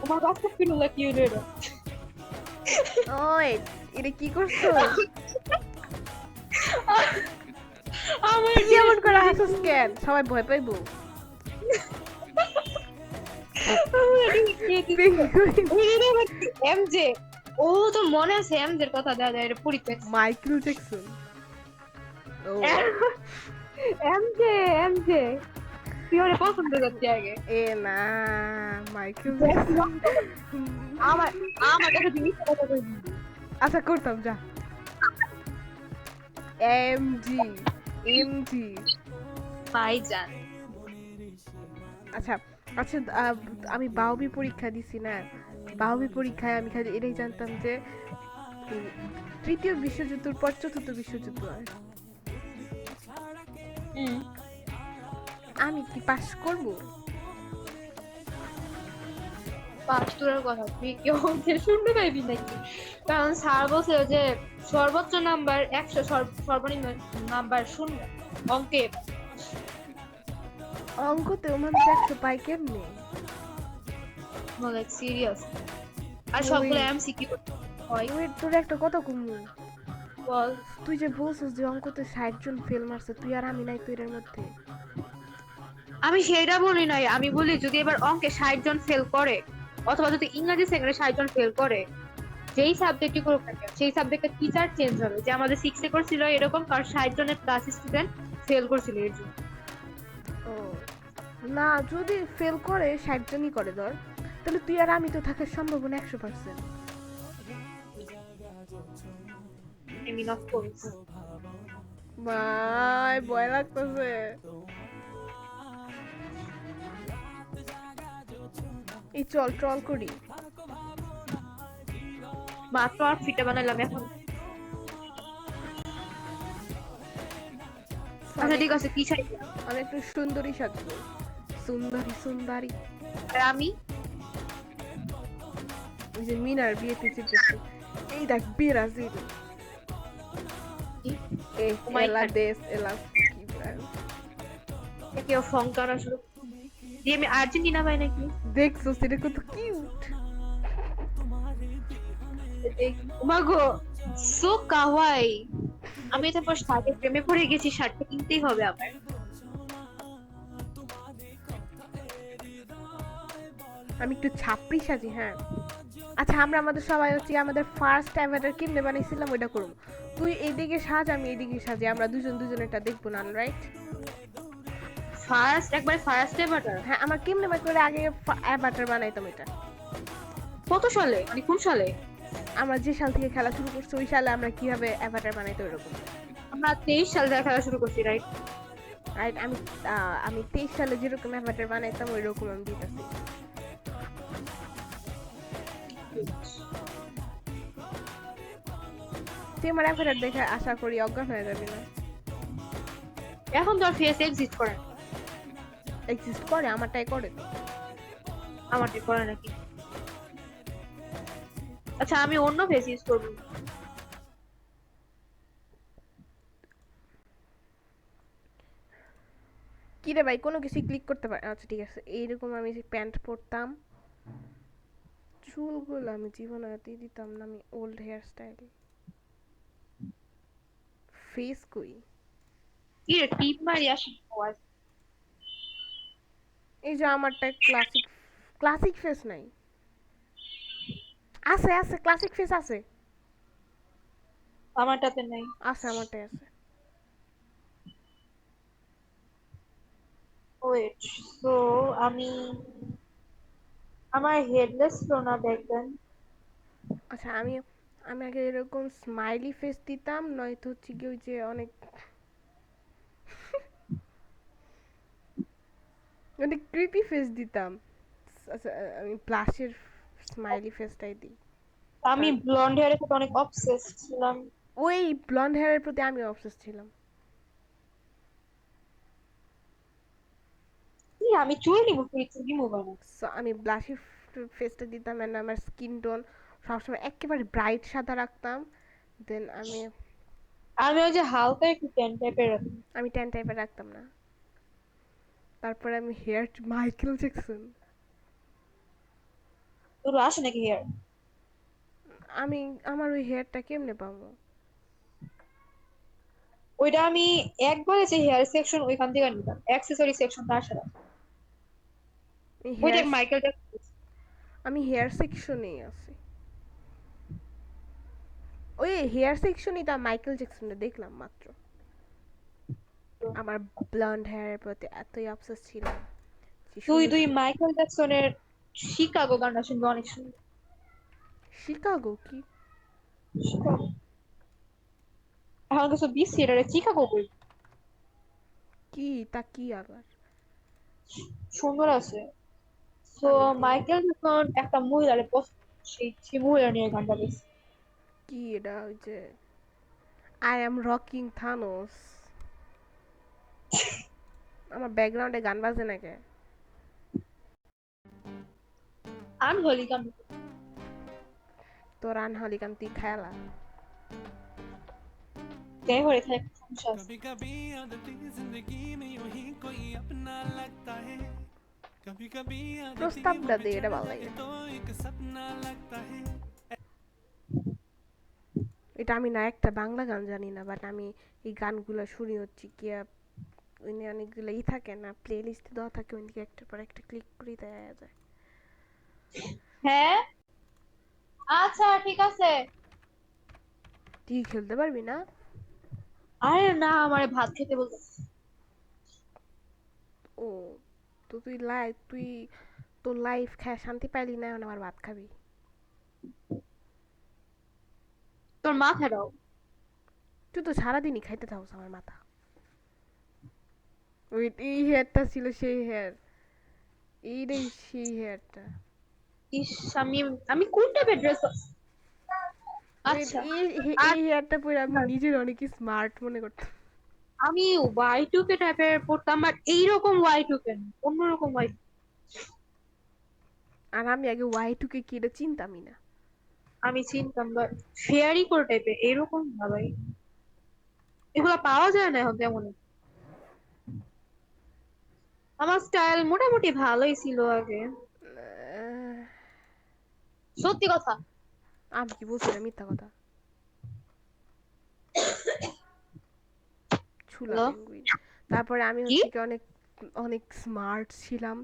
তোমার কাছে ফিরুল্লাহ কি হইলো এটা? ওই এটা কি করছো? আমার কি এমন করে হাসছ কেন? সবাই ভয় পাইবো। এমজে, ও তো মনে আছে এমজের কথা দেওয়া যায় এটা পরীক্ষা। Michael Jackson. ও এমজে, এমজে তুই ওরে পছন্দ করতে আগে। এ না, মাইকেল জ্যাকসন। আমার আমার কাছে জিনিস কথা কইবি। আচ্ছা করতাম যা। MG, MG. ভাইজান। আচ্ছা আচ্ছা, আমি বাউবি পরীক্ষা দিছি না, বাউবি পরীক্ষায় আমি খালি এটাই জানতাম যে তৃতীয় বিশ্বযুদ্ধের পর চতুর্থ বিশ্বযুদ্ধ হয়। আমি কি পাস করব? পাঁচ তোর কথা তুই কেউ শুনতে পাইবি নাকি? কারণ স্যার বলছে যে সর্বোচ্চ নাম্বার 100, সর্বনিম্ন নাম্বার 0 অঙ্কে। অঙ্কতে মানুষ 100 পায় কেমনে? Like serious. আর সবগুলো এমসিকিউ হয়। ওই তোর একটা কথা কমু, বল। তুই যে বলছিস যে অঙ্কতে 60 জন ফেল মারছে, তুই আর আমি নাই তো এর মধ্যে? আমি সেটা বলি নাই, আমি বলি যদি এবার অঙ্কে 60 জন ফেল করে অথবা যদি ইংরেজি সেকেন্ডে 60 জন ফেল করে, যেই সাবজেক্টই করুক না কেন, সেই সাবজেক্টের টিচার চেঞ্জ হবে। যে আমাদের 6 এ করছিল এরকম, কারণ 60 জনের প্লাস স্টুডেন্ট ফেল করছিল এর জন্য। ও না, যদি ফেল করে 60 জনই করে ধর, তাহলে তুই আর আমি তো থাকার সম্ভাবনা 100%। I mean of course. ভাই ভয় লাগতেছে। এই চল ট্রল করি। মাত্র আর ফিটা বানাইলাম এখন। আচ্ছা ঠিক আছে, কি চাই? আমি একটু সুন্দরী সাজবো, সুন্দরী সুন্দরী। আর আমি ওই যে মিনার বিয়েতে যেতেছে, এই দেখ ব্রাজিল, এই এলা দেশ এলা কি ব্রাজিল। কেউ ফোন করা শুরু দিয়ে আমি আর্জেন্টিনা পাই নাকি? দেখছো সেটা কত কিউট। মাগো সো কাওয়াই। আমি তারপর শার্টের প্রেমে পড়ে গেছি, শার্টটা কিনতেই হবে আমার। আমি একটু ছাপড়ি সাজি, হ্যাঁ। আচ্ছা আমরা আমাদের সবাই হচ্ছে আমাদের ফার্স্ট অ্যাভাটার কেমনে বানাইছিলাম ওইটা করব। তুই এইদিকে সাজ, আমি এইদিকে সাজি, আমরা দুজন দুজনেরটা দেখবো না, রাইট? ফার্স্ট, একবার ফার্স্ট এভার। হ্যাঁ, আমার কেমনে করে আগে অ্যাভাটার বানাইতাম এটা। কত সালে, মানে কোন সালে? আমরা যে সাল থেকে খেলা শুরু করছি ওই সালে আমরা কিভাবে অ্যাভাটার বানাইতো এরকম। আমরা 23 সাল থেকে খেলা শুরু করছি, রাইট? রাইট, আমি 23 সালে যেরকম অ্যাভাটার বানাইতাম ওই রকম আমি দিতেছি। তুই আমার অ্যাভাটার দেখে আশা করি অজ্ঞান হয়ে যাবি না। এখন তো আর ফেস এক্সিস্ট করে না। এক্সিস্ট করে, আমারটাই করে। আমারটা করে নাকি? আচ্ছা আমি অন্য ফেস ইউজ করবো। কি রে ভাই, কোনো কিছু ক্লিক করতে পারে? আচ্ছা ঠিক আছে, এইরকম আমি প্যান্ট পরতাম, চুলগুলো আমি জীবনে দিয়ে দিতাম না, আমি ওল্ড হেয়ার স্টাইল। ফেস কই? কি রে টিপ মারি আসি? এই যে আমারটা ক্লাসিক, ক্লাসিক ফেস নাই। আছে আছে ক্লাসিক ফেস আছে, আমারটাতে নাই। আছে আমারটাই আছে। ওয়েট, সো আমি আমার হেডলেস লোনা দেখবেন। আচ্ছা আমি আমি আগে এরকম স্মাইলি ফেস দিতাম, নয়তো হচ্ছে কি ওই যে অনেক অনেক ক্রিপি ফেস দিতাম। আচ্ছা আমি ব্লাশের স্মাইলি ফেসটাই দিই। আমি ব্লন্ড হেয়ারের সাথে অনেক অবসেস ছিলাম। ওই ব্লন্ড হেয়ারের প্রতি আমি অবসেস ছিলাম। আমি চুল নিবো, চুল নিবো না। সো আমি ব্লাশি ফেসটা দিতাম, এন্ড আমার স্কিন টোন সবসময় একেবারে ব্রাইট সাদা রাখতাম। দেন আমি ওই যে হালকা একটু ট্যান টাইপের রাখি। আমি ট্যান টাইপের রাখতাম না। তারপরে আমি হেয়ার মাইকেল জ্যাকসন। তোর আসে নাকি হেয়ার? আমি আমার ওই হেয়ারটা কেমনে পাবো? ওইটা আমি একবারে যে হেয়ার সেকশন ওইখান থেকে নিতাম, অ্যাক্সেসরি সেকশন তার সাথে। ওইটা হেয়ার মাইকেল জ্যাকসন। আমি হেয়ার সেকশনেই আছি। ওই হেয়ার সেকশনই তো মাইকেল জ্যাকসনের দেখলাম মাত্র। আমার ব্লন্ড হেয়ারের প্রতি এতই অবসেস ছিলাম যে তুই সুন্দর তুই মাইকেল জ্যাকসনের শিকাগো গানটা শুনবি অনেক সুন্দর। শিকাগো কি? শিকাগো, এখন কিছু বিসি এটা চিকাগো বই। কি তা কি আবার? সুন্দর আছে। তো আমি দেখ মাইকেল জ্যাকসন একটা মহিলারে পছন্দ, সেই মহিলা নিয়ে গানটা গেছে। কি এটা ওই যে আই এম রকিং থানোস। আমার ব্যাকগ্রাউন্ডে গান বাজে নাকি? আনহলি গান। তোর আনহলি গান তুই খেলা। যাই হয়ে থাকে সমস্যা আছে। कभी कभी आदतें जिंदगी में यूं ही कोई अपना लगता है कभी कभी आदतें वो প্রস্তাবটা দে, बिछड़ এটা ভালো जाए লাগে। तो एक सपना लगता है এটা আমি না একটা বাংলা গান জানি না, বাট আমি এই গানগুলো শুনি হচ্ছে কি ওই অনেকগুলো থাকে না, প্লে লিস্টে দেওয়া থাকে, ওই দিকে একটার পর একটা ক্লিক করে দেওয়া যায়। হ্যাঁ, আচ্ছা ঠিক আছে। তুই খেলতে পারবি না? আরে না, আমার ভাত খেতে বলতে। ও, তো তুই তোর লাইফ খায় শান্তি পাইলি না, এখন আমার ভাত খাবি? তোর মাথাটাও। তুই তো সারাদিনই খাইতে থাকস আমার মাথা। ওই এই হেয়ারটা ছিল সেই হেয়ার, এইটাই সেই হেয়ারটা। ইস, আমি আমি কোন টাইপের ড্রেস? আচ্ছা। আর এই হেয়ারটা পরে আমি নিজের অনেক স্মার্ট মনে করতাম। আমি ওয়াই টু কে টাইপের পড়তাম, বাট এইরকম ওয়াই টু কে না, অন্যরকম ওয়াই। আর আমি আগে ওয়াই টু কে কি এটা চিনতামই না। আমি চিনতাম, বাট ফেয়ারি কোর টাইপের এরকম না ভাই। এগুলো পাওয়া যায় না এখন তেমন। আমার স্টাইল মোটামুটি ভালোই ছিল আগে, আহ, সত্যি কথা। আমি কি বলছি না মিথ্যা কথা? ছুলা হ্যালো। পেঙ্গুইন। তারপরে আমি কি? হচ্ছে কি অনেক অনেক স্মার্ট ছিলাম।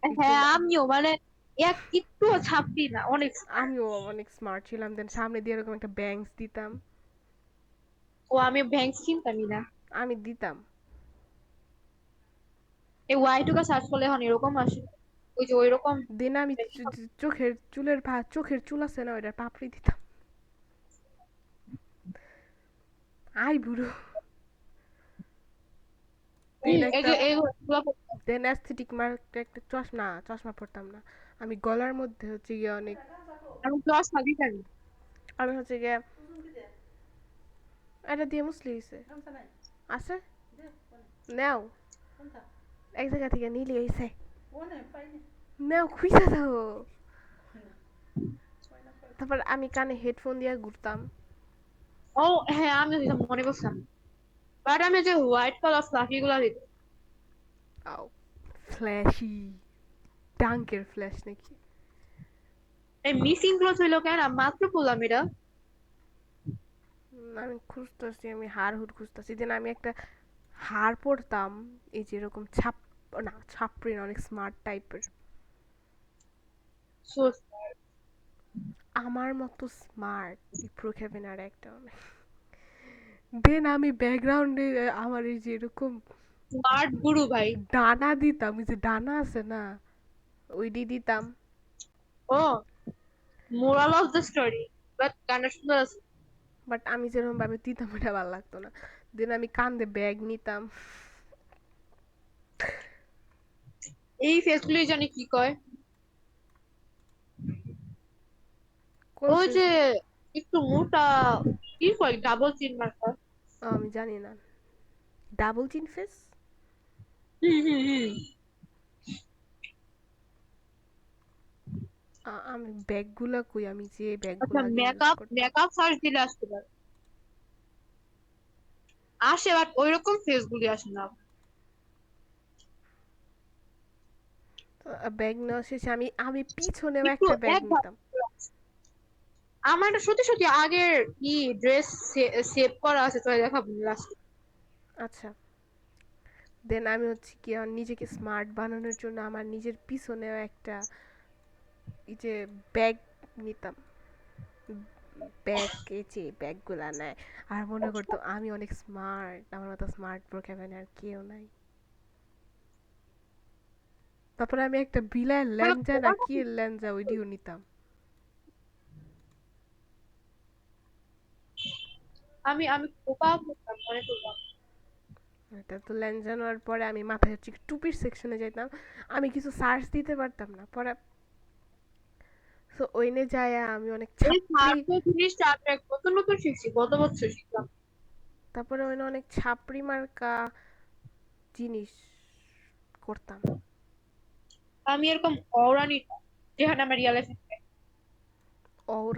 এর হ্যাঁ জন্য আমিও, মানে এক একটু ছাপড়ি না, অনেক smart। আমিও অনেক স্মার্ট ছিলাম, দেন সামনে দিয়ে এরকম একটা ব্যাংকস দিতাম। ও আমি ভ্যাংস চিনতামই না। আমি দিতাম। এই ওয়াই টু কে সার্চ করলে এখন এরকম আসে, ওই যে ওইরকম। দেন আমি চোখের চুল আছে না, ওইটা পাপড়ি দিতাম। আই বুড়ো। দেন এই একটা যে এইগুলো দেন অ্যাস্থেটিক মার্ক একটা চশমা পরতাম না। আমি গলার মধ্যে হচ্ছে গিয়ে অনেক, আমি ক্লাস থাকি জানি। আমি হচ্ছে গিয়ে এটা দিয়ে মুসলি হয়েছে আছে, নেও এক জায়গা থেকে নিলি হয়েছে, নেও খুঁজে দাও। তারপর আমি কানে হেডফোন দিয়ে ঘুরতাম। ও হ্যাঁ, আমি দিতাম, মনে করছিলাম। বাট আমি যে হোয়াইট কালার ফ্লাফি গুলা দিতাম। আও, ফ্ল্যাশি, ডাঙ্কের ফ্ল্যাশ নাকি? এই মিসিং ক্লোজ হইলো কেন? আমি মাত্র বললাম এটা। আমি খুঁজতেছি, আমি হার হুড খুঁজতেছি। দেন আমি একটা হার পরতাম, এই যে এরকম না ছাপড়ি না, অনেক স্মার্ট টাইপের। So, আমার মতো স্মার্ট এই প্রোখাবেন আর একটা অনেক। দেন আমি ব্যাকগ্রাউন্ডে আমার এই যে এরকম স্মার্ট গুরু ভাই। ডানা দিতাম, এই যে ডানা আছে না, ওইটি দিতাম। ও, moral of the story. But গানটা সুন্দর আছে। বাট আমি যেরকম ভাবে দিতাম ওটা ভালো লাগতো না। দেন আমি কান্দে ব্যাগ নিতাম। এই ফেসগুলি জানি কি কয়। কোন ওই ফেস? যে একটু মোটা, কি কয়, ডাবল চিন মার্কা। আমি জানি না। ডাবল চিন ফেস? হুম হুম হুম। আমি ব্যাগগুলা কই, আমি যে আচ্ছা, ব্যাগগুলা আগে ইউজ মেকআপ করতাম। মেকআপ সার্চ দিলে আসতে পারে, আসে, বাট ওইরকম ফেসগুলি আসে না। ব্যাগ নেওয়া শেষে আমি আমি পিছনেও একটু একটা ব্যাগ এক ধাপ নিতাম। আমার না সত্যি সত্যি আগের ড্রেস সেভ করা আছে, তো দেখাবো লাস্ট। আচ্ছা, দেন আমি হচ্ছে কি আমার নিজেকে স্মার্ট বানানোর জন্য আমার নিজের পিছনেও একটা এই যে ব্যাগ নিতাম। ব্যাগ, এই যে ব্যাগগুলা নেয় আর মনে করতো আমি অনেক স্মার্ট, আমার মতো স্মার্ট প্রোগ্রামার আর কেউ নাই। তারপরে আমি একটা বিলায় ল্যাঞ্জা না কি এর ল্যাঞ্জা ওইটিও নিতাম। আমি আমি কোপা করতাম অনেক কোপা। এটা তো ল্যাঞ্জা নেওয়ার পরে আমি মাথায় হচ্ছে কি টুপির সেকশনে যেতাম। আমি কিছু সার্চ দিতে পারতাম না পরে, তো ওইনে যায় আমি অনেক এই ছাপড়ি, সার্চ জিনিসটা আমি এক নতুন নতুন শিখছি, গত বছর শিখলাম। তারপরে ওইনে অনেক ছাপড়ি মার্কা জিনিস করতাম। আমি এরকম অওরা নিতাম যেখানে আমার রিয়েল লাইফে। ওর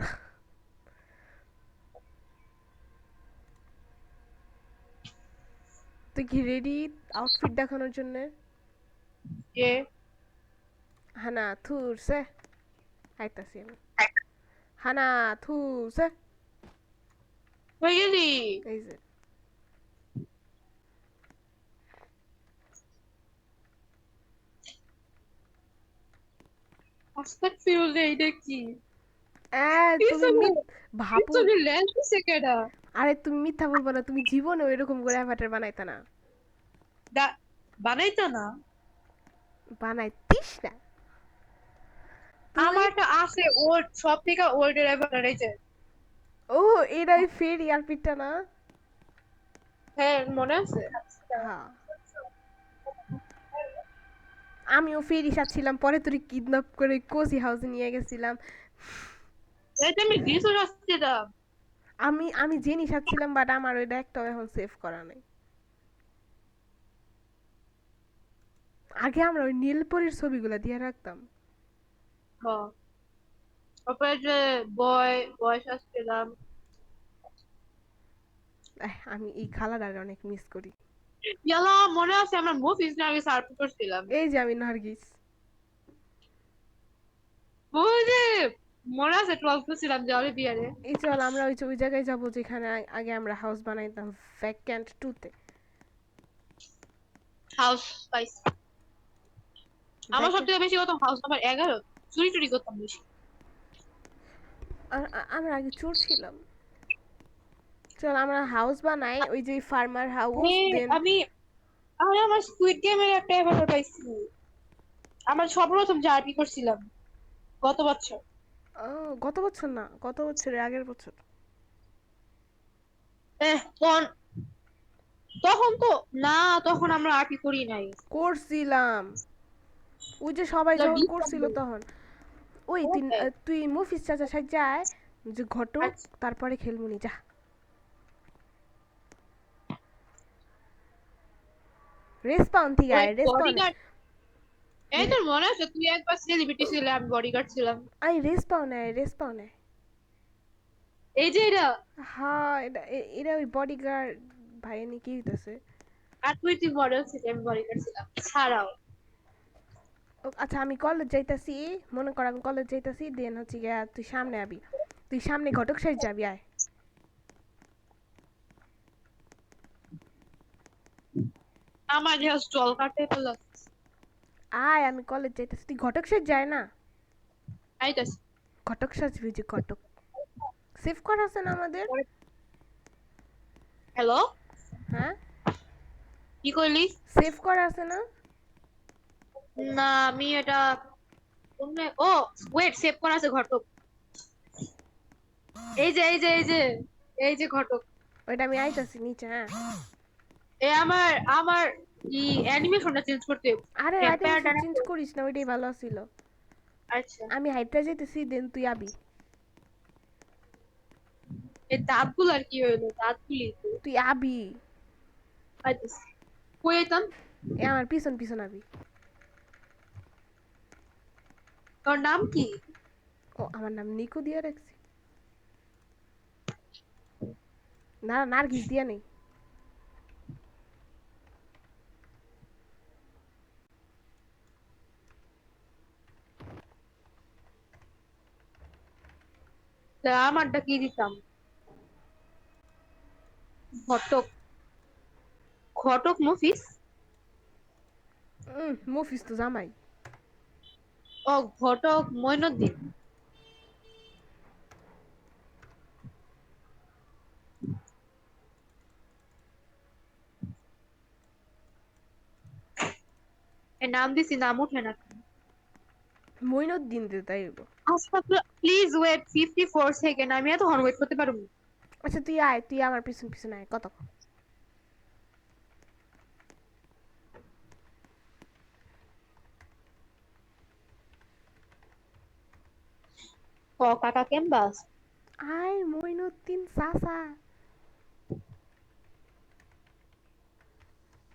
তুই কি রেডি আউটফিট দেখানোর জন্য? যে হানা থুরছে, আইতাছি আমি। হানা থুরছে, হয়ে গেলি এই যে আস্তাক ফিরোজে, এইটা কি তুমি পিছনে ভাবু, পিছনে লেন্স দিছে কেডা? আরে তুমি মিথ্যা বলবো না, তুমি জীবনে এরকম করে অ্যাভাটার বানাইতা না। বানাইতো না। বানাইতিস না তুই। আমার একটা আছে ওল্ড, সব থেকে ওল্ড এর এভার, এই যে। ও, এটা ওই ফের ইয়ারপিটটা না? হ্যাঁ মনে আছে। হ্যাঁ, আমিও ফেরি ছিলাম, পরে তোর কিডন্যাপ করে কোজি হাউসে নিয়ে গেছিলাম। এটা আমি দিছো শাস্তিটা। আমি আমি জেনি সাচ্ছিলাম, বাট আমার ওইটা একটাও এখন সেভ করা নাই। আগে আমরা ওই নীলপরির ছবিগুলা দিয়ে রাখতাম। হ্যাঁ, তারপরে যে বয় বয় শাস্তিলাম। আমি এই খালাটারে অনেক মিস করি। ইয়ালা মনে আছে আমরা মুভিস না আগে সার্চ করছিলাম। এই যে আমি নার্গিস। ওই যে মনে আছে 12 ছিলাম যে ওরে বিয়ারে। এই চল আমরা ওই জায়গায় যাবো যেখানে আগে আমরা হাউস বানাইতাম, ভ্যাকেন্ট 2 তে। হাউস পাইস। আমার সবথেকে বেশি কথা হাউস নাম্বার 11, চুরি টুরি করতাম বেশি। আমরা আগে চোর ছিলাম। চল আমরা হাউস বানাই, ওই যে ফার্মার হাউস। দেন আমি আমি আমার স্কুইড গেমের একটা অ্যাভাটার পাইছি। আমার সর্বপ্রথম যে আরপি করছিলাম গত বছর। গত বছর না, গত বছরের আগের বছর। কোন তখন তো না, তখন আমরা আরপি করি নাই। করছিলাম, ওই যে সবাই যখন করছিল ডিসেম্বর। তখন। ওই তুই তুই মুফিস চাচা সাথে যায় যে ঘটক, আচ্ছা, তারপরে খেলমুনি যা। রেসপাউন থেকে ওই আয়, রেসপাউন। বডিগার্ড। এই তোর মনে আছে তুই একবার সেলিব্রিটি ছিলে, আমি বডিগার্ড ছিলাম। আই রেসপাউন আয়, রেসপাউন আয়। এই যে এটা। হ্যাঁ, এটা ওই বডিগার্ড ভাই নি কি হইতাছে। আর তুই মডেল ছিলি, আমি বডিগার্ড ছিলাম ছাড়াও। আচ্ছা আমি কলেজ যাইতাছি, মনে কর আমি কলেজ যাইতাছি, দেন হচ্ছে গিয়া তুই সামনে আবি, তুই সামনে ঘটক সাইড যাবি, আয়। আমার যে স্টল কাটে ফেলা। আয়, আমি কলেজ যাইতাছি, তুই ঘটক সাইড যায় না। আইতাছি। ঘটক সাজবি, যে ঘটক সেভ করা আছে না আমাদের? হ্যালো, হ্যাঁ, কি কইলি? সেভ করা আছে না? না আমি এটা ও ওয়েট, সেভ করা আছে ঘটক। এই যে এই যে এই যে এই যে ঘটক। ওইটা আমি আইতাছি নিচে, হ্যাঁ। এ আমার আমার অ্যানিমেশনটা চেঞ্জ করতে হবে। আরে ভ্যাম্পায়ারটা আইটেম চেঞ্জ করিস না, ওইটাই ভালো ছিল। আচ্ছা, আমি হাইটটা যাইতেছি, দেন তুই আবি। এই দাঁতগুলো আর কি হইলো, দাঁতগুলি তো তুই আবি, আইতাছি। কই আইতাম? এ আমার পিছন পিছন আবি। তোর নাম কি? ও, আমার নাম নিকু দিয়ে রাখছি। না, নার্গিস দিয়া নেই। তা আমারটা কি দিতাম? ঘটক, ঘটক মফিস। মফিস তো জামাই। ও ঘটক মইনুদ্দিন। এর নাম দিছি, নাম উঠে না। মইনুদ্দিন দে তাই হইব। আচ্ছা প্লিজ ওয়েট 54 সেকেন্ড, আমি এত হন ওয়েট করতে পারবো না। আচ্ছা তুই আয়, তুই আমার পিছন পিছন আয়। কত? ক কাকা ক্যাম্বাস। আয় মইনুদ্দিন চাচা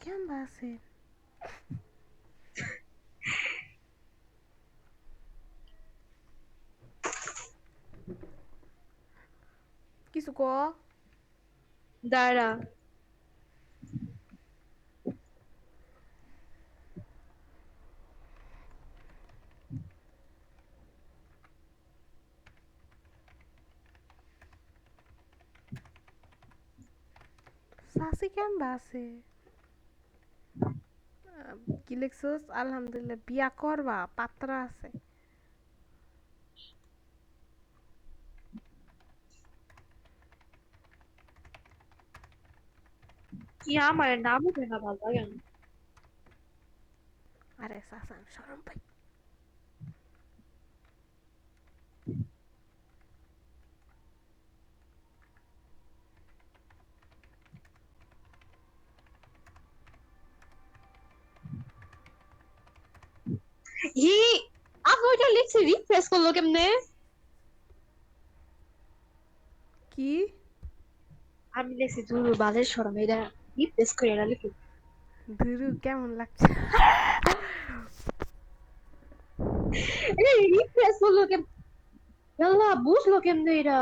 কেমন আছে? কিছু ক। দাঁড়া। চাচি কেমন আছে? কি লিখছস? আলহামদুলিল্লাহ, বিয়া করবা, পাত্র আছে। কি আমার নাম উঠে না, ভালো লাগে না। আরে চাচা আমি শরম পাই। হি, আপনি ওইটা লিখছি, রিফ্রেশ করলো কেমনে? কি? আমি লিখছি দুরু বালের শরম, এটা রিফ্রেশ করে এটা লিখি। ধুরু কেমন লাগছে? এটা রিফ্রেশ করলো কেমনে? আল্লাহ, বুঝলো কেমনে এটা?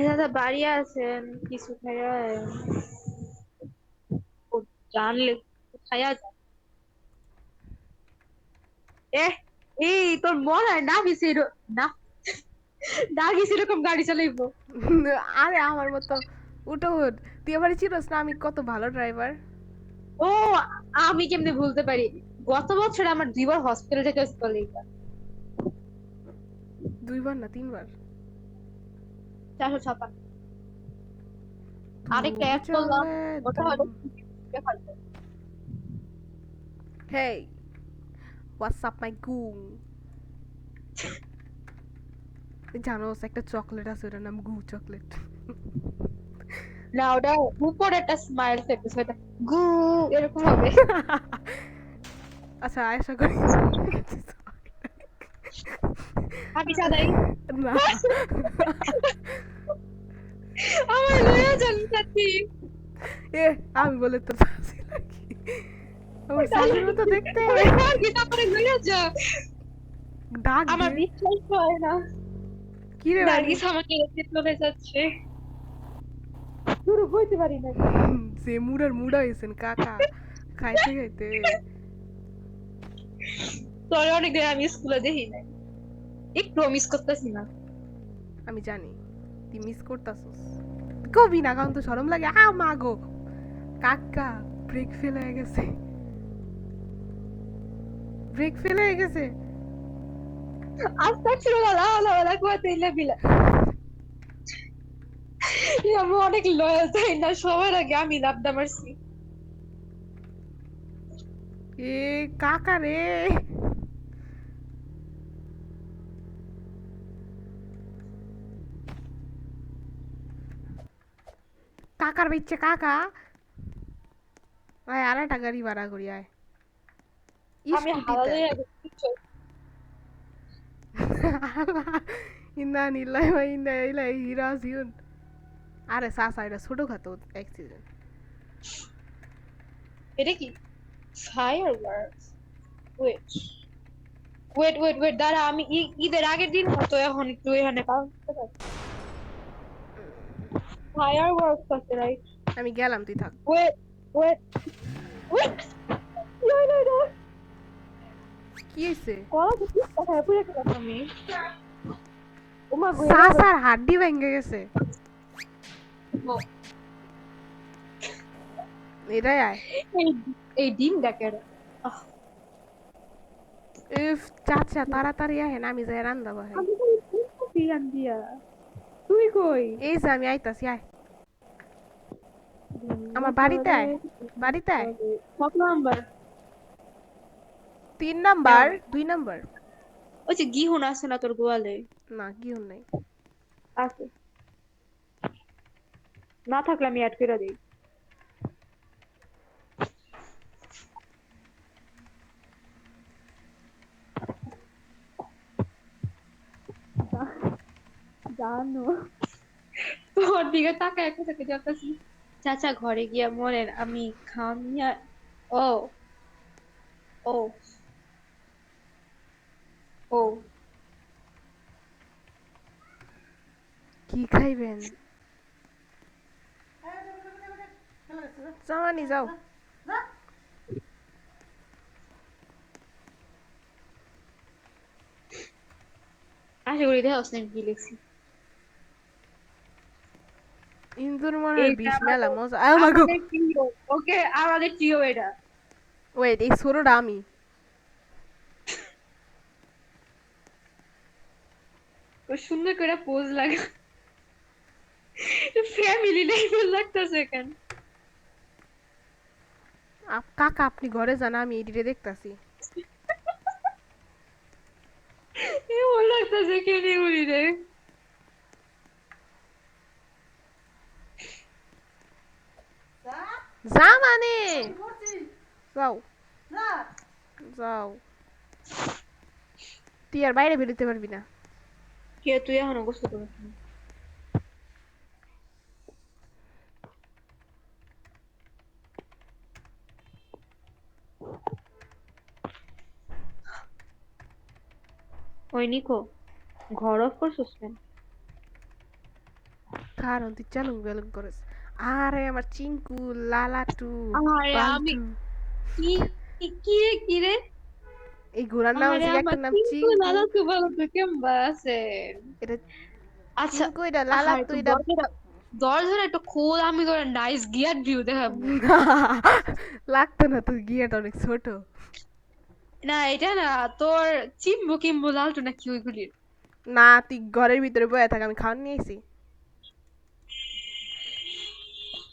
দাদা বাড়ি আছেন, কিছু খাইয়া ও জানলে খাইয়া যান। এ, এই তোর মনে হয় না গেছি না, না গেছি এরকম গাড়ি চালাইবো? আরে আমার মতো উঠো উঠ। তুই আবার চিনোস না আমি কত ভালো ড্রাইভার। ও, আমি কেমনে ভুলতে পারি? গত বছর আমার 2 বার হসপিটাল থেকে কলিগা। 2 বার না 3 বার। 456। আরেকটা ধুম অ্যাড করলাম, চলে ওটা ধুম। হয়তো। হেই, হোয়াটস আপ মাই গুং? জানোস একটা চকলেট আছে, ওটার নাম গু চকলেট। না, ওটা উপরে একটা স্মাইল থাকতেছে, ওটা গু এরকম হবে। আচ্ছা আশা করি আমি চালাই। না। আমার লয়ে যান সাথী। এ আমি বলে তোর শাশি নাকি? আমার শাশির মতো দেখতে। আর কি তারপরে লয়ে যা। ডাক আমার দে। বিশ্বাস হয় না, কি রে বানি? নার্গিস আমাকে রেখে চলে যাচ্ছে। শুরু করতে পারি না। সে মুড়ার মুড়া হয়েছেন কাকা, খাইতে খাইতে। তোরে অনেকদিন আমি স্কুলে দেখি নাই, একটু মিস করতেছি না। আমি জানি তুই মিস করতাছস, কবি না কারণ তো শরম লাগে। মা গো, কাকা ব্রেক ফেল হয়ে গেছে, ব্রেক ফেল হয়ে গেছে। আস্তাগফিরুল্লাহ, লা হাওলা ওয়ালা কুওয়াতা ইল্লা বিল্লাহ। আমি অনেক লয়াল, তাই না? সবার আগে আমি লাফদা মারছি। এ কাকা রে, কাকার বাচ্চা কাকা। আয় আর একটা গাড়ি ভাড়া করি আয় আমি স্কুটিতে। হারালে আগে কিছু। ইন্না নিলাই বা ইন্না ইলাই হিরাজিউন। আরে সাসা এটা ছোটখাটো অ্যাক্সিডেন্ট। এটা কি fireworks? Wait wait wait wait, দাঁড়া, আমি ঈদের আগের দিন মতো এখন একটু এখানে কাজ করতে পারি। ফায়ারওয়ার্কস আছে, রাইট? আমি গেলাম, তুই থাক। ওয়েট ওয়েট ওয়েট কি হইলো এটা? কি হইছে? কলা তো কোথায় পুরে গেলাম আমি। ওমা গো চাচার হাড্ডি ভেঙে গেছে। এটাই আয়। এই এই ডিম দেখে ইফ চাচা তাড়াতাড়ি আহেন, আমি যাই রান্দা বাহাই। আমি তো বিয়ান দিয়া তুই কই এই যে আমি আইতাছি, আয়। আমার বাড়িতে আয়, বাড়িতে আয়। কত নাম্বার 3 নাম্বার 2 নাম্বার। ওই যে গিহুন আছে না তোর গোয়ালে না কি হল নাই। আছে না থাকলে আমি অ্যাড করে দিই জানো তোর দিকে তাকায় একটা থেকে যাচ্ছি চাচা ঘরে গিয়া বলেন আমি খামিয়া ও ও ও কি খাইবেন? জামানি যাও। আশা করি দেখ আমি কি লিখছি ইন্দুর মনে হয় এইটা বিষ মেলা মজা। আয় মা গো। আমাদের প্রিয় ওকে আমাদের প্রিয় এটা ওয়েট, এই ছোটটা আমি। ও সুন্দর করে পোজ লাগা ফ্যামিলি লেভেল লাগতেছে কেন কাকা আপনি ঘরে যান, আমি এডিটে দেখতাছি। এমন লাগতেছে কেন এগুলি রে জামানি যাও যাও, তুই আর বাইরে বেরোতে পারবি না। কে তুই এখনো গোসল করিস নি? ওই নিকো ঘর অফ করছিস কেন কারণ তুই চালুং বেলুং করিস। আরে আমার চিঙ্কু লালাটু আরে আমি বান্টু। কি কি রে কি রে এই ঘোড়ার নাম আরে হচ্ছে আমার একটা নাম কিন্তু চিঙ্কু। লালা তো ভালো তো কেমবা আছে এটা আচ্ছা চিঙ্কু, এটা আহা লালাটু, একটু এটা দরজাটা একটু খোল আমি তোর নাইস গিয়ার ভিউ দেখাবো লাগতো না, তোর গিয়াটা অনেক ছোট। না এটা না তোর চিম্বু কিম্বু লালটু না কি ওইগুলির না তুই ঘরের ভিতরে বয়ে থাক, আমি খাওয়ান নিয়ে আইছি।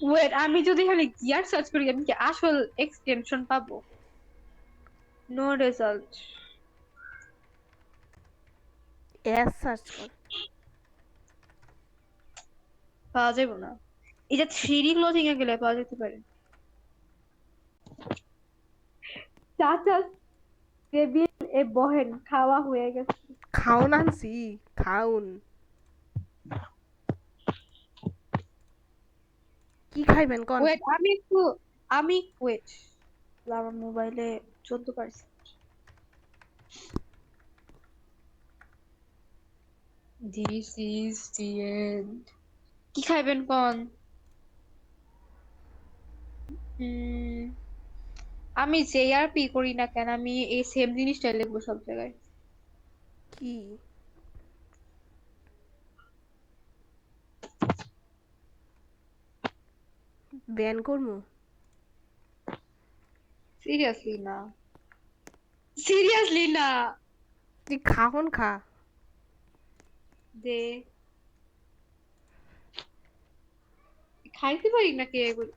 ওয়েট আমি যদি এখানে গিয়ার সার্চ করি আমি কি আসল এক্সটেনশন পাবো নো রেজাল্ট এস সার্চ কর। পাওয়া যাবে না এটা 3D ক্লোথিং এ গেলে পাওয়া যেতে পারে চাচা টেবিল এ বহেন খাওয়া হয়ে গেছে খাউন আনছি, খাউন। কি খাইবেন কোন? ওয়েট আমি ওয়েট আমার মোবাইলে 14% দিস ইজ দি এন্ড কি খাইবেন কোন আমি জেআরপি করি না কেন আমি এই সেম জিনিসটাই লিখবো সব জায়গায় কি ব্যান করমু? সিরিয়াসলি না তুই খাহন খা। দে খাইতে পারি নাকি এগুলো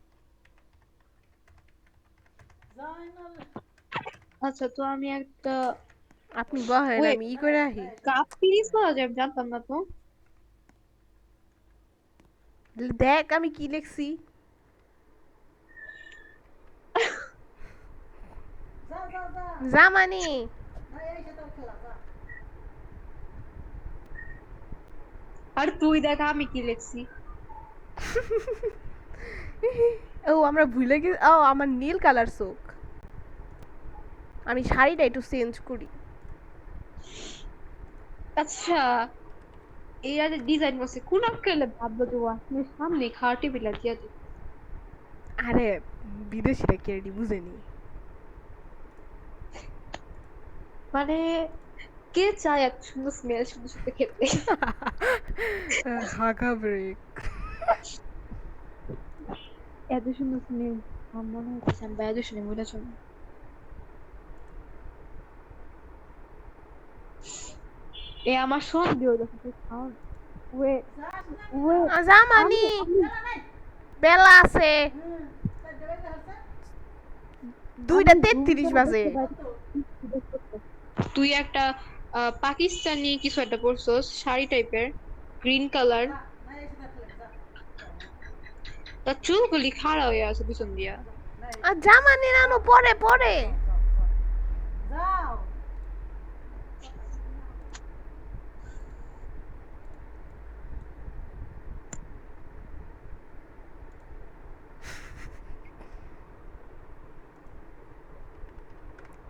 আচ্ছা তো আমি একটা আপনি বহেন, ওয়েট আমি ই করে আহি। কাপ পিরিজ পাওয়া যায় আমি জানতাম না তো দেখ আমি কি লিখছি। জামানি আর তুই দেখ আমি কি লিখছি ও আমরা ভুলে গেছি। ও আমার নীল কালার চোখ। আমি শাড়িটা একটু চেঞ্জ করি। আচ্ছা এই যে ডিজাইন করছে কোন আক্কেলে ভাবলো তো সামনে খাওয়ার টেবিল দিয়া দিই আরে বিদেশিরা কেডি বুঝেনি। মানে কে চায় এত সুন্দর স্মেল শুধু শুধু খেতে? হাগা ব্রেক। এত সুন্দর স্মেল আমার মনে হচ্ছে আমি বাইরে শুনে মরে যাবো। এ আমার সন্দেহ যখন তুই খাও না। ওয়ে ওয়ে আমি জামানি আমি বেলা আছে, আমি 2:33 রুমটা বাজে। দেখতে পাচ্ছি। তুই একটা পাকিস্তানি কিছু একটা পরছস শাড়ি টাইপের গ্রিন কালার, তার চুলগুলি খাড়া হয়ে আছে পিছন দিয়া। আর জামানি নানো পরে পরে।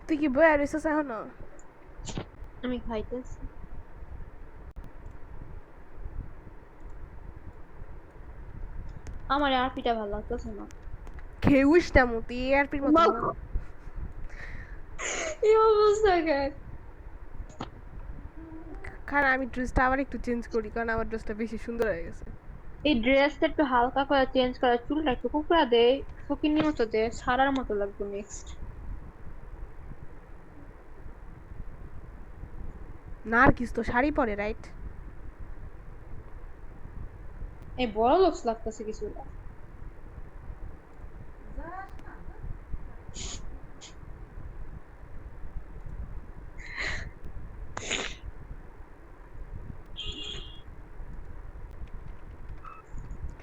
তুই কি বয়া রইছস এখনো? আমি খাইতেছি। আমার আর পিঠা ভালো লাগতেছে না। খেউস না মতি এআরপির মতো মা, না। এই অবস্থা কেন? কারণ আমি ড্রেসটা আবার একটু চেঞ্জ করি, কারণ আমার ড্রেসটা বেশি সুন্দর হয়ে গেছে। এই ড্রেসটা একটু হালকা করে চেঞ্জ করা, চুলটা একটু কুকড়া দে, ফকিন্নির মতো দে, সারার মতো লাগবে নেক্সট। নার্গিস তো শাড়ি পরে, রাইট? এই বড় লোক লাগতেছে কিছু।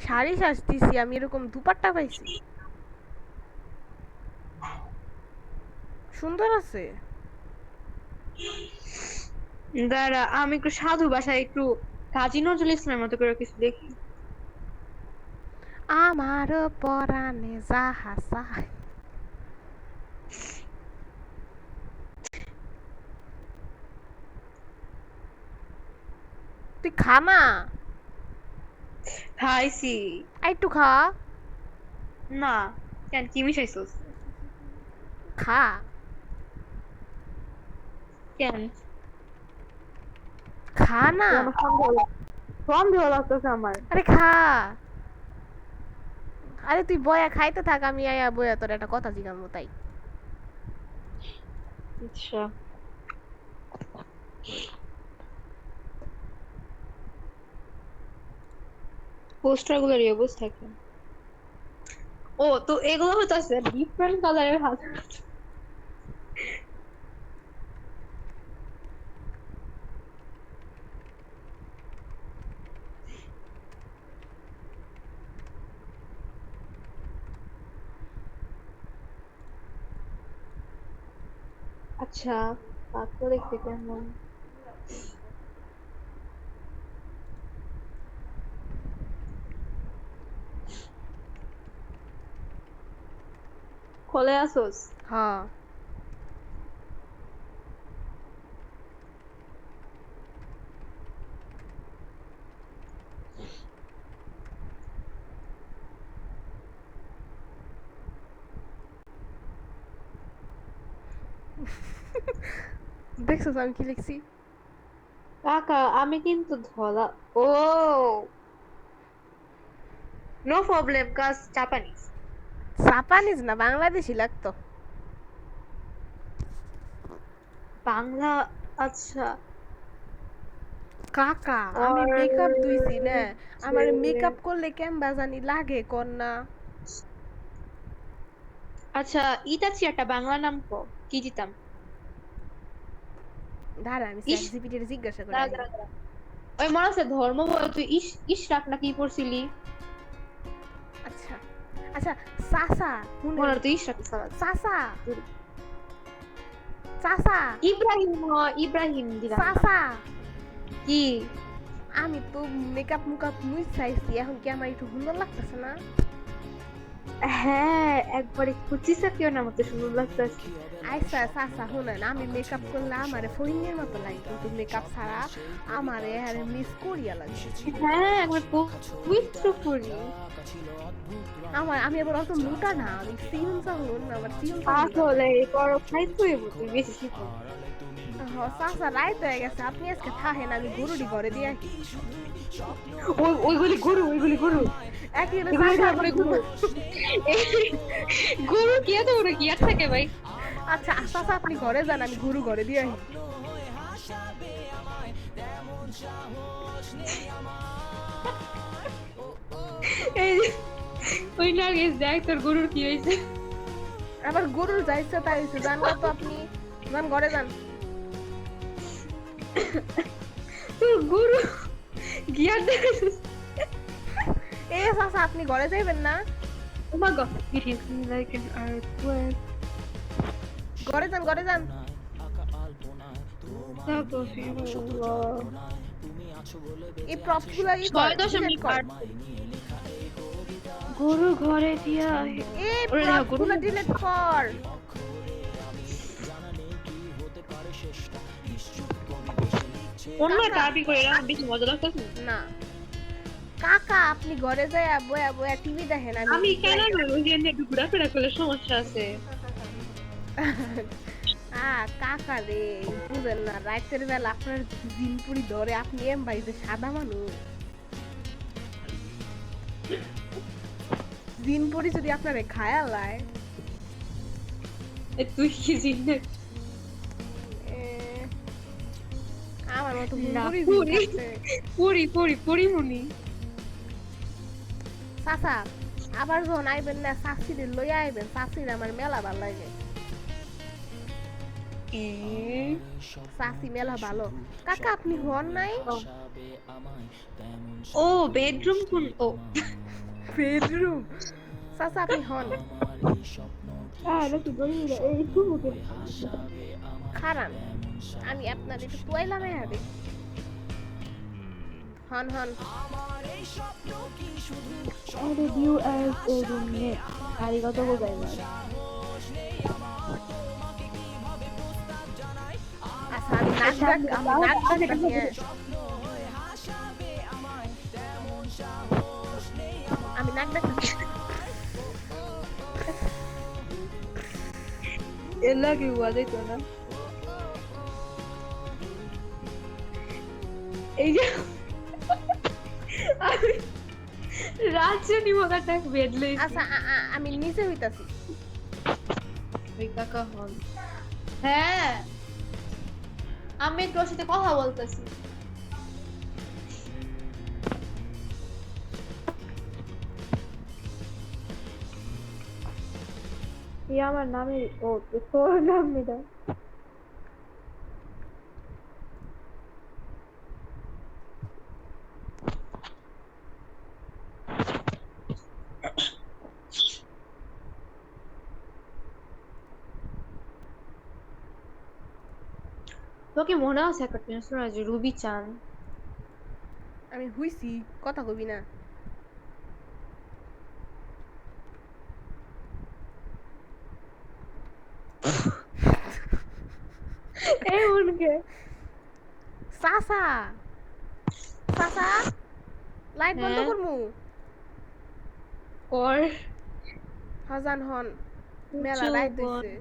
শাড়ি সাজতেছি আমি, এরকম দুপাট্টা পাইছি, সুন্দর আছে। দাঁড়া আমি একটু সাধু ভাষায় একটু কাজী নজরুল ইসলামের মতো করে কিছু দেখি। আমার পরাণে যাহা চায়। তুই খা না, খাইছি। আর একটু খা। না, কেন কি মিশাইছস? খা। কেন? খা না। কেন সন্দেহ লাগতেছে আমার। আরে খা। আরে তুই বয়া খাইতে থাক, আমি আয়া বয়া তোর একটা কথা জিগামু তাই। আচ্ছা, পোস্টার গুলোর এই অবস্থা কি? ও তো এগুলো হতো ডিফারেন্ট কালারের হাত। আচ্ছা, পাত্র দেখতে কেমন? খোলে আসোস? হ্যাঁ। দেখছস আমি কি লিখছি? কাকা আমি কিন্তু ধলা। ও নো প্রবলেম, কাজ জাপানিজ। জাপানিজ না, বাংলাদেশি লাগতো। বাংলা? আচ্ছা। কাকা আমি और মেকআপ ধুইছি না, আমার যে- মেকআপ করলে কেমবা জানি লাগে কোন না। আচ্ছা, ইতাচি একটা বাংলা নাম কো, কি দিতাম? দাঁড়া আমি ইস, চ্যাট জিপিটির জিজ্ঞাসা করে দাঁড়া আহি। দাঁড়া দাঁড়া। ওই মনে আছে ধর্ম বলে তুই ইশরাক না কি পড়ছিলি? আচ্ছা আচ্ছা, চাচা মনে শুনেন। হয় তুই ইশরাক সালাদ। চাচা চাচা ইব্রাহিম ইব্রাহিম দিলাম। চাচা, কি? আমি তো মেকআপ মুকআপ মুই চাইছি, এখন কি আমার একটু সুন্দর লাগতেছে না? হ্যাঁ, একবারে কুচি সাকিওর মতো সুন্দর লাগতেছে। আচ্ছা চাচা শুনেন, আমি মেকআপ করলে আমারে ফরিনের মতো লাগে, কিন্তু মেকআপ ছাড়া আমারে আর মিস করিয়া লাগে। হ্যাঁ, একবার পবিত্র করি। আমি আবার অত মোটা না, আমি সিউন চাউন, আমার সিউন আসলে বড় খাইতে হইব তুই বেশি শীত। চাচা রাইত হয়ে গেছে, আপনি আজকে থাকেন, আমি গরুটি ঘরে দিয়ে আসি। ওইগুলি গরু, ওইগুলি গরু, একই হলো এগুলি চাচা, তারপরে গরু। গরু কি এত বড় গিয়ার থাকে ভাই? আচ্ছা চাচা আপনি ঘরে যান, আমি গরু ঘরে দিয়ে আসি। এই যে, ওই নার্গিস দেখ তোর গরুর কি হয়েছে। আবার গরুর যাইছে তাই হইছে, যান না তো আপনি, যান ঘরে যান। তোর গরু গিয়ার দেখ। এ চাচা আপনি ঘরে যাইবেন না? Oh my god, it hits me like an earthquake. ঘরে যান, ঘরে যান। এই প্রপস গুলো ই কর, 6.8 কর। গরু ঘরে দিয়া এই ওরে দেখো, প্রপস গুলো ডিলিট কর। অন্য টাইপিং করে এরকম বেশি মজা লাগতেছে। না কাকা আপনি ঘরে যাই বয়া বয়া টিভি দেখেন, আমি কেন না ওই যে একটু ঘোরাফেরা করলে সমস্যা আছে। কাকা রে বুঝেন না, রাতের বেলা আপনার দিনপুরি ধরে, আপনি এম ভাই যে সাদা মানুষ, দিনপুরি যদি আপনারে খায়া লায়, তুই কি জিনিস আমার মতো না, পুরি পুরি। দিন পুরি পুরি পুরি মুনি। চাচা আবার যখন আইবেন না চাষিরে লইয়া আইবেন, চাষির আমার মেলা ভালো লাগে, চাষি মেলা ভালো। কাকা আপনি হন নাই? ও বেডরুম কোন? ও বেডরুম। চাচা আপনি হন খারান, আমি আপনার একটু তোয়াইলাম হবে। হন হন view as a roommate. arigatou gozaimasu. আচ্ছা আমি নাক ডাকতেছি, আমি নাক ডাকতেছি। এর লাগে ওয়াজাইতো না। এই যে আমি রাজনী মগাটা বেদলে। আচ্ছা আমি নিচে হইতাছি। ওই কাকা হল। হ্যাঁ আমি তোর সাথে কথা বলতেছি। আমার নামে ও তোর নাম এটা তোকে মনে আছে একটা টেনশন আছে রুবি চান? আমি হুইছি, কথা কবি না। এই উনকে চাচা চাচা লাইট বন্ধ হ্যাঁ? করমু। কর হজান হন মেলা রাইত হইছে।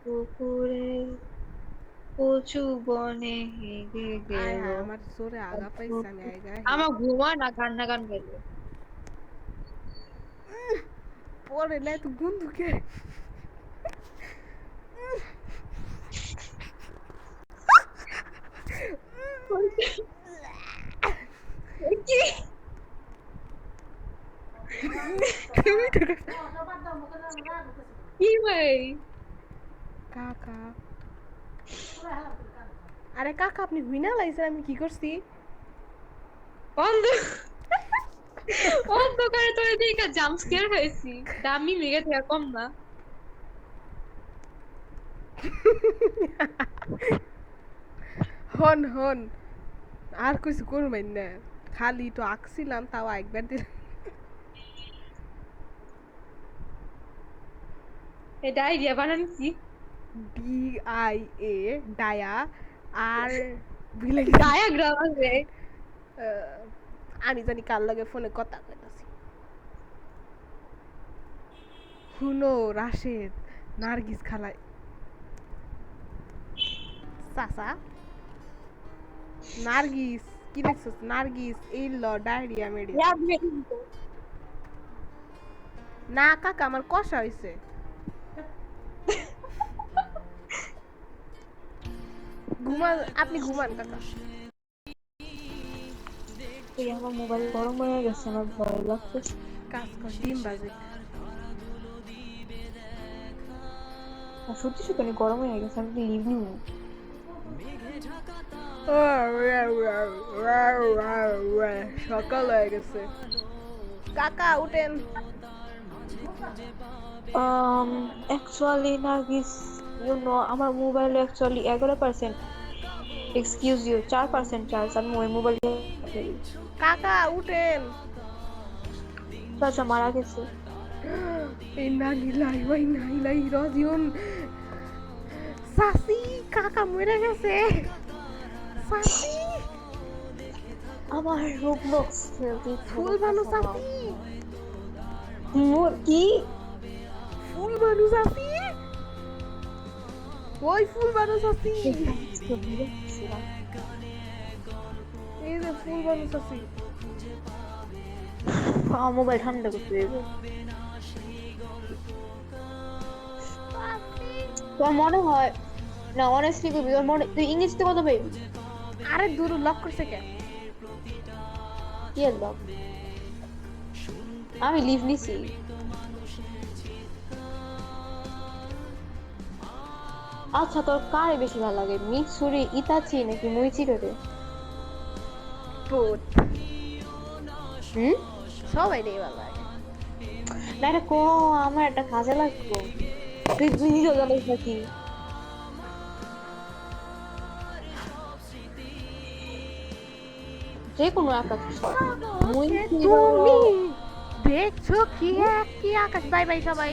পুকুরে কচু বনে হেগে আয় গেল। হায় আমার জোরে আগা পাইছে, আমি আইগা আমার ঘুমা না গান না গান গেল। পরে নাই তো গুন্দুকে। কি কি ভাই? কাকা আরে কাকা আপনি হুইনা লাইছেন, আমি কি করছি? অন্ধ অন্ধকারে তোর দিকে জাম্প স্কেয়ার হয়েছি। দামি মেগে থেকে কম না। হন হন আর কিছু করবেন না, খালি তো আঁকছিলাম, তাও একবার দিলাম। এই ডায়রিয়া বানানছি। DIA ডায়া আর বিলে ডায়াগ্রাম আছে। আমি জানি কার লগে ফোনে কথা কইতাছি। হুনো রাশেদ নার্গিস খালায় চাচা নার্গিস কি দেখছস নার্গিস এই ল ডায়রিয়া মেডিসিন না কাকা আমার কষা হইছে ঘুমান আপনি ঘুমান কাকা এই আমার মোবাইল গরম হয়ে গেছে, আমার ভয় লাগতেছে। কাজ কর ডিম বাজে সত্যি সত্যি অনেক গরম হয়ে গেছে, আমি লিভ নিব। সকাল হয়ে গেছে কাকা উঠেন অ্যাকচুয়ালি নার্গিস ইউ নো আমার মোবাইলে অ্যাকচুয়ালি 11%, এক্সকিউজ ইউ 4% চার্জ। আমি ওই মোবাইল কাকা উঠেন চাচা মারা গেছে। ইন্না লিল্লাহি ওয়া ইন্না ইলাইহি রাজিউন সাসি কাকা মরে গেছে সাসি আমার রোবলক্স খেলতে ফুল বানু সাসি মোর কি ফুল বানু সাসি ওই ফুল বানু সাসি এই যে ফুল বানু সাসি মোবাইল ঠান্ডা করতে দেবো। তোর মনে হয় না, অনেস্টলি কবি তোর মনে, তুই ইংলিশতে কত পাইবি? আরে দূর লক করছে কে কি এর লক? আমি লিভ নিছি। আচ্ছা তোর কারে বেশি ভালো লাগে, মিক্সুরি, ইতাচি নাকি মুইচিরো রে? পুত হুম, সবাই নেই ভালো লাগে না এটা কো, আমার একটা কাজে লাগতো। তুই তুই নিজেও জানিস নাকি? যে কোনো একটা মুইচিরো। তুমি দেখছো কি কি আকাশ বাই বাই সবাই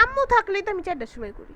আম্মু থাকলেই তো আমি 4টার সময় করি